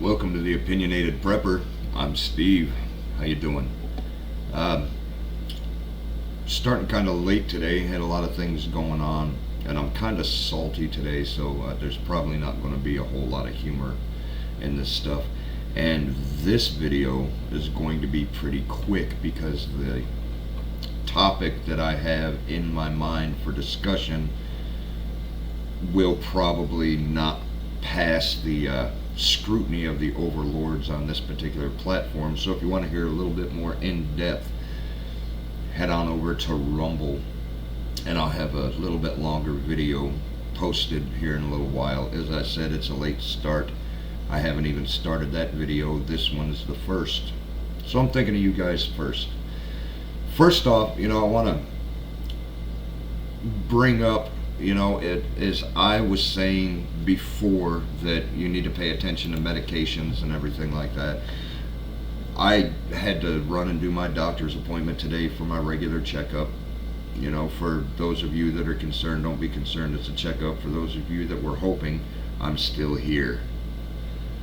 Welcome to the Opinionated Prepper. I'm Steve. How you doing? Uh, Starting kind of late today. Had a lot of things going on, and I'm kind of salty today. So there's probably not going to be a whole lot of humor in this stuff. And this video is going to be pretty quick because the topic that I have in my mind for discussion will probably not pass the scrutiny of the overlords on this particular platform. So if you want to hear a little bit more in depth, head on over to Rumble, and I'll have a little bit longer video posted here in a little while. As I said, it's a late start. I haven't even started that video. This one is the first, so I'm thinking of you guys first. First off, I want to bring up, as I was saying before, that you need to pay attention to medications and everything like that. I had to run and do my doctor's appointment today for my regular checkup. For those of you that are concerned, don't be concerned. It's a checkup. For those of you that were hoping, I'm still here.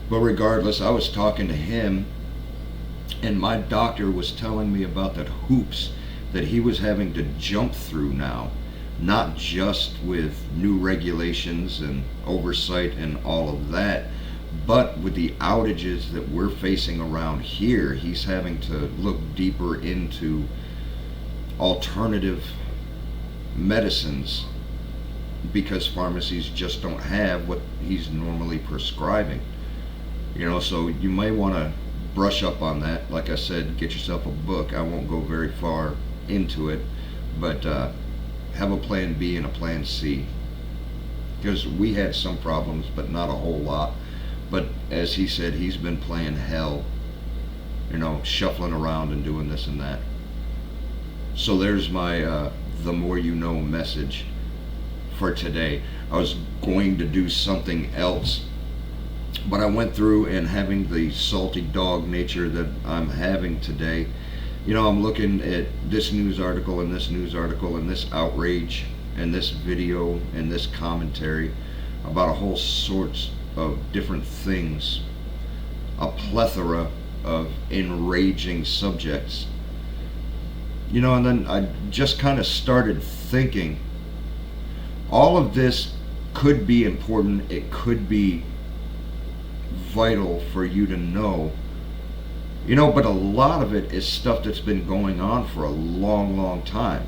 But regardless, I was talking to him, and my doctor was telling me about the hoops that he was having to jump through now. Not just with new regulations and oversight and all of that, but with the outages that we're facing around here. He's having to look deeper into alternative medicines because pharmacies just don't have what he's normally prescribing. So you may want to brush up on that. Like I said, get yourself a book. I won't go very far into it, but have a plan B and a plan C, because we had some problems but not a whole lot. But as he said, he's been playing hell, shuffling around and doing this and that. So there's my the more you know message for today. I was going to do something else, but I went through, and having the salty dog nature that I'm having today, I'm looking at this news article and this news article and this outrage and this video and this commentary about a whole sorts of different things, a plethora of enraging subjects. And then I just kind of started thinking, all of this could be important, it could be vital for you to know, but a lot of it is stuff that's been going on for a long time.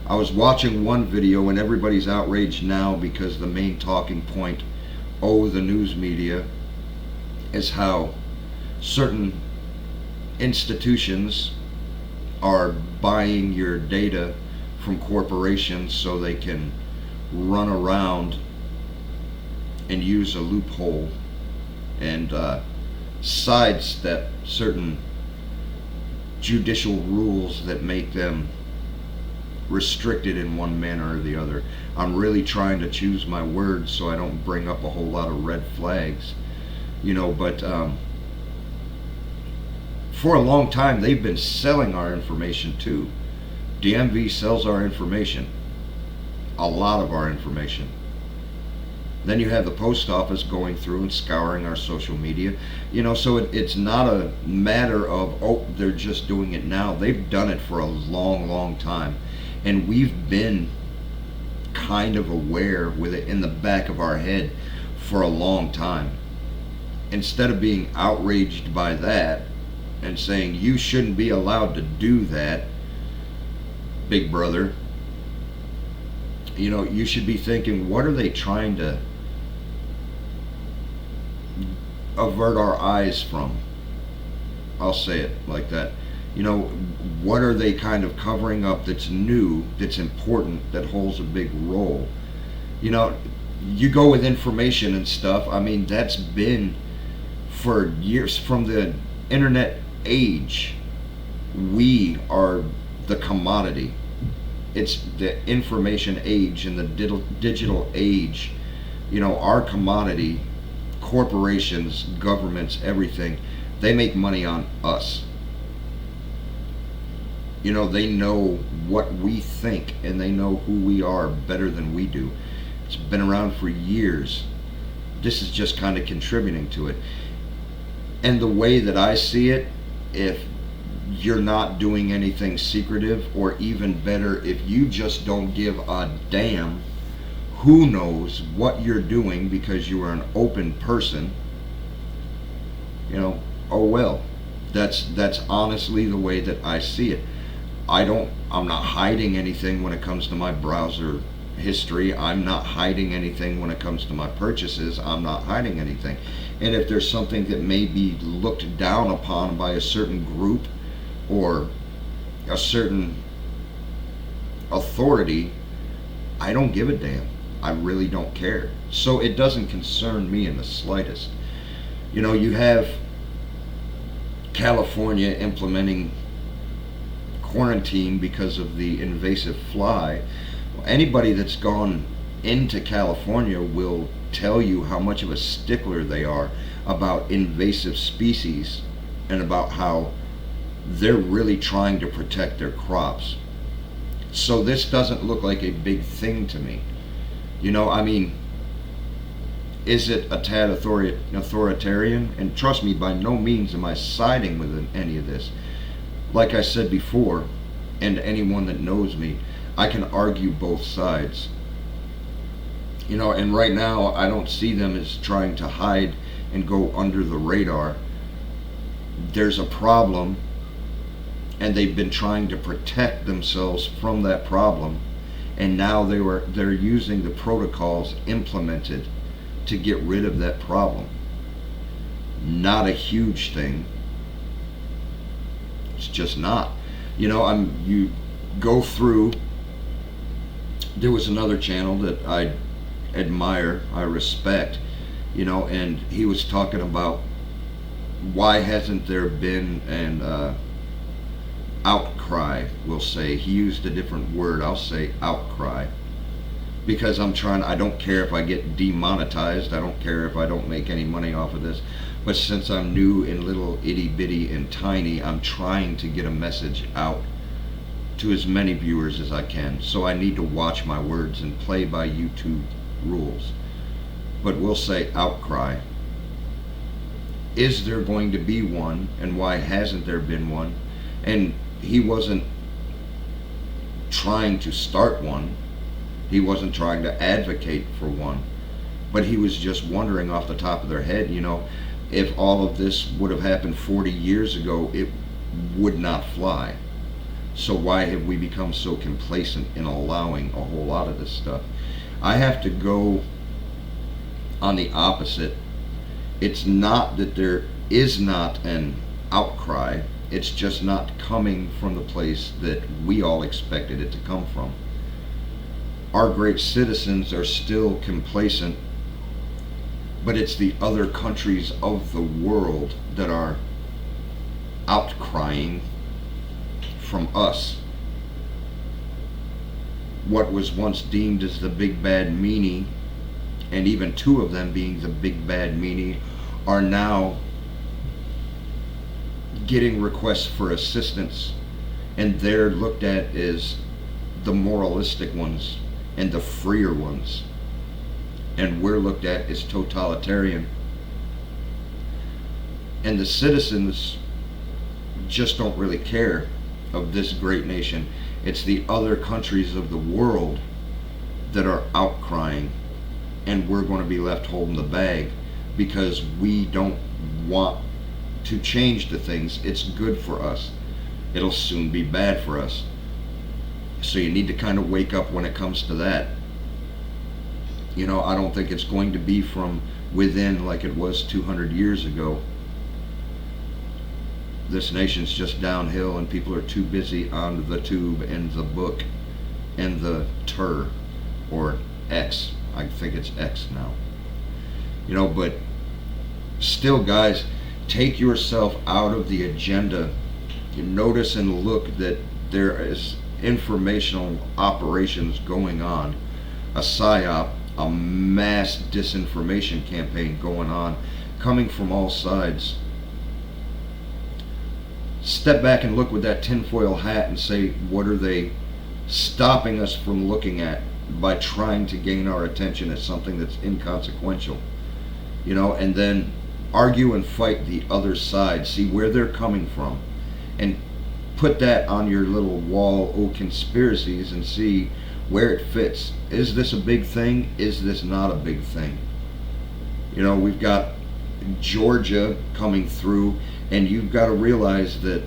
I was watching one video, and everybody's outraged now because the main talking point, the news media, is how certain institutions are buying your data from corporations so they can run around and use a loophole and sidestep certain judicial rules that make them restricted in one manner or the other. I'm really trying to choose my words so I don't bring up a whole lot of red flags, but for a long time they've been selling our information too. DMV sells our information, a lot of our information. Then you have the post office going through and scouring our social media, so it's not a matter of, they're just doing it now. They've done it for a long time, and we've been kind of aware with it in the back of our head for a long time. Instead of being outraged by that and saying you shouldn't be allowed to do that, big brother, you should be thinking, what are they trying to avert our eyes from? I'll say it like that. What are they kind of covering up that's new, that's important, that holds a big role? You go with information and stuff. I mean, that's been for years. From the internet age, we are the commodity. It's the information age and the digital age. Our commodity, corporations, governments, everything, they make money on us. They know what we think, and they know who we are better than we do. It's been around for years. This is just kind of contributing to it. And the way that I see it, if you're not doing anything secretive, or even better, if you just don't give a damn who knows what you're doing because you are an open person, oh well. That's honestly the way that I see it. I'm not hiding anything when it comes to my browser history. I'm not hiding anything when it comes to my purchases. I'm not hiding anything. And if there's something that may be looked down upon by a certain group or a certain authority, I don't give a damn. I really don't care. So it doesn't concern me in the slightest. You have California implementing quarantine because of the invasive fly. Anybody that's gone into California will tell you how much of a stickler they are about invasive species and about how they're really trying to protect their crops. So this doesn't look like a big thing to me. Is it a tad authoritarian? And trust me, by no means am I siding with any of this. Like I said before, and anyone that knows me, I can argue both sides. And right now I don't see them as trying to hide and go under the radar. There's a problem, and they've been trying to protect themselves from that problem, and now they're using the protocols implemented to get rid of that problem. Not a huge thing. It's just not. You go through. There was another channel that I admire, I respect, and he was talking about why hasn't there been an outcry, we'll say. He used a different word. I'll say outcry. Because I don't care if I get demonetized. I don't care if I don't make any money off of this. But since I'm new and little itty bitty and tiny, I'm trying to get a message out to as many viewers as I can. So I need to watch my words and play by YouTube rules. But we'll say outcry. Is there going to be one, and why hasn't there been one? And he wasn't trying to start one. He wasn't trying to advocate for one, but he was just wondering off the top of their head, if all of this would have happened 40 years ago, it would not fly. So why have we become so complacent in allowing a whole lot of this stuff? I have to go on the opposite. It's not that there is not an outcry. It's just not coming from the place that we all expected it to come from. Our great citizens are still complacent, but it's the other countries of the world that are outcrying from us. What was once deemed as the big bad meanie, and even two of them being the big bad meanie, are now getting requests for assistance, and they're looked at as the moralistic ones and the freer ones, and we're looked at as totalitarian. And the citizens just don't really care of this great nation. It's the other countries of the world that are outcrying, and we're going to be left holding the bag because we don't want to change the things. It's good for us. It'll soon be bad for us. So you need to kind of wake up when it comes to that. I don't think it's going to be from within like it was 200 years ago. This nation's just downhill, and people are too busy on the tube and the book and the tur, or X. I think it's X now. But still, guys, take yourself out of the agenda. You notice and look that there is informational operations going on, a psyop, a mass disinformation campaign going on, coming from all sides. Step back and look with that tinfoil hat and say, what are they stopping us from looking at by trying to gain our attention as something that's inconsequential? And then argue and fight the other side. See where they're coming from, and put that on your little wall of conspiracies and see where it fits. Is this a big thing? Is this not a big thing? You know, we've got Georgia coming through, and you've got to realize that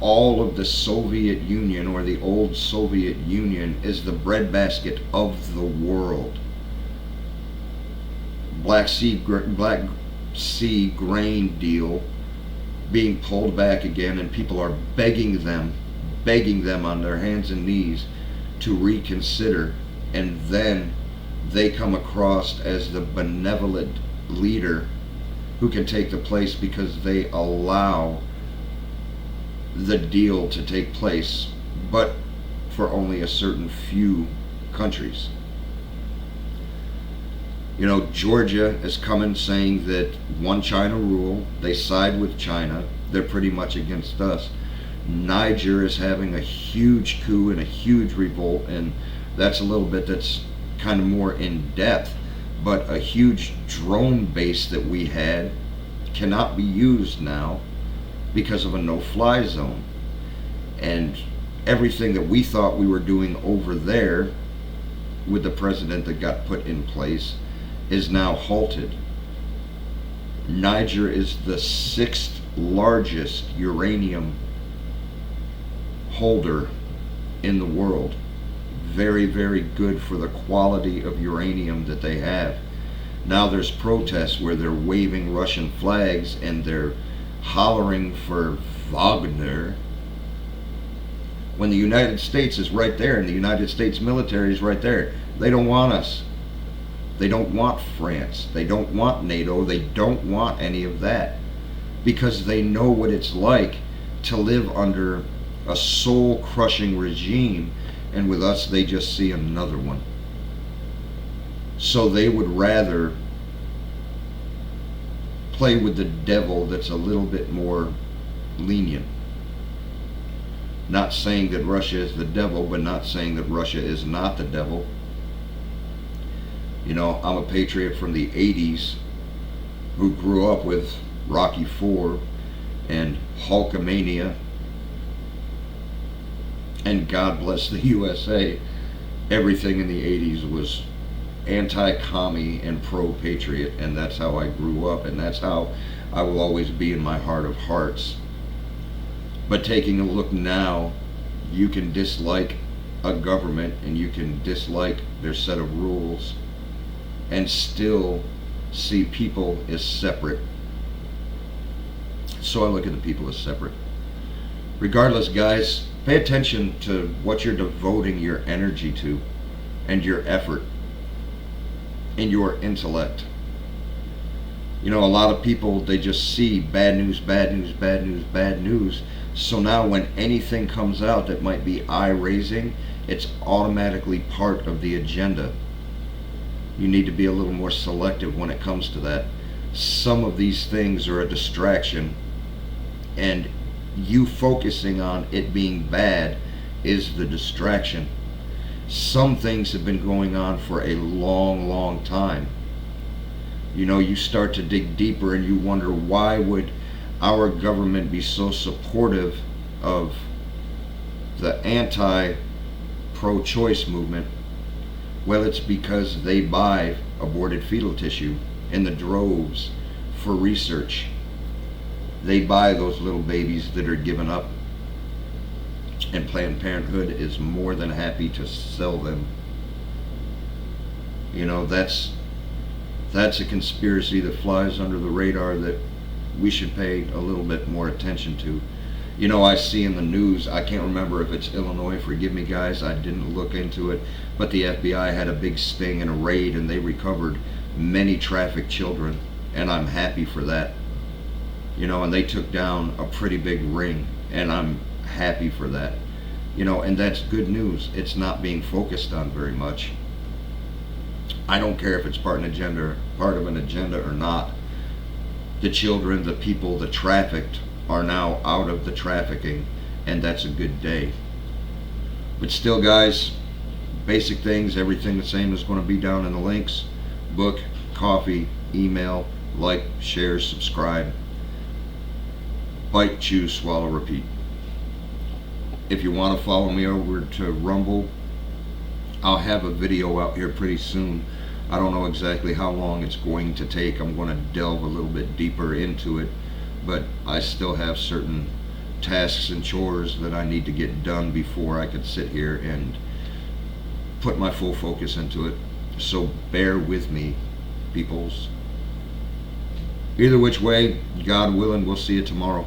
all of the Soviet Union, or the old Soviet Union, is the breadbasket of the world. Black Sea grain deal being pulled back again, and people are begging them on their hands and knees to reconsider, and then they come across as the benevolent leader who can take the place because they allow the deal to take place, but for only a certain few countries. You know, Georgia is coming saying that one China rule, they side with China, they're pretty much against us. Niger is having a huge coup and a huge revolt, and that's a little bit, that's kind of more in depth, but a huge drone base that we had cannot be used now because of a no-fly zone. And everything that we thought we were doing over there with the president that got put in place is now halted. Niger is the 6th largest uranium holder in the world. Very, very good for the quality of uranium that they have. Now there's protests where they're waving Russian flags and they're hollering for Wagner, when the United States is right there and the United States military is right there. They don't want us. They don't want France. They don't want NATO. They don't want any of that, because they know what it's like to live under a soul-crushing regime, and with us they just see another one. So they would rather play with the devil that's a little bit more lenient. Not saying that Russia is the devil, but not saying that Russia is not the devil. You know, I'm a patriot from the 80s who grew up with Rocky IV and Hulkamania and God Bless the USA. Everything in the 80s was anti-commie and pro-patriot, and that's how I grew up, and that's how I will always be in my heart of hearts. But taking a look now, you can dislike a government and you can dislike their set of rules and still see people as separate. So I look at the people as separate. Regardless, guys, pay attention to what you're devoting your energy to, and your effort, and your intellect. You know, a lot of people, they just see bad news, bad news, bad news, bad news. So now when anything comes out that might be eye-raising, it's automatically part of the agenda. You need to be a little more selective when it comes to that. Some of these things are a distraction, and you focusing on it being bad is the distraction. Some things have been going on for a long, long time. You know, you start to dig deeper and you wonder, why would our government be so supportive of the anti-pro-choice movement? Well, it's because they buy aborted fetal tissue in the droves for research. They buy those little babies that are given up, and Planned Parenthood is more than happy to sell them. You know, that's a conspiracy that flies under the radar that we should pay a little bit more attention to. You know, I see in the news, I can't remember if it's Illinois, forgive me guys, I didn't look into it, but the FBI had a big sting and a raid, and they recovered many trafficked children, and I'm happy for that. You know, and they took down a pretty big ring, and I'm happy for that. You know, and that's good news. It's not being focused on very much. I don't care if it's part of an agenda or not. The children, the people, the trafficked are now out of the trafficking, and that's a good day. But still, guys, basic things, everything the same is going to be down in the links. Book, coffee, email, like, share, subscribe. Bite, chew, swallow, repeat. If you want to follow me over to Rumble, I'll have a video out here pretty soon. I don't know exactly how long it's going to take. I'm going to delve a little bit deeper into it, but I still have certain tasks and chores that I need to get done before I could sit here and put my full focus into it. So bear with me, peoples. Either which way, God willing, we'll see you tomorrow.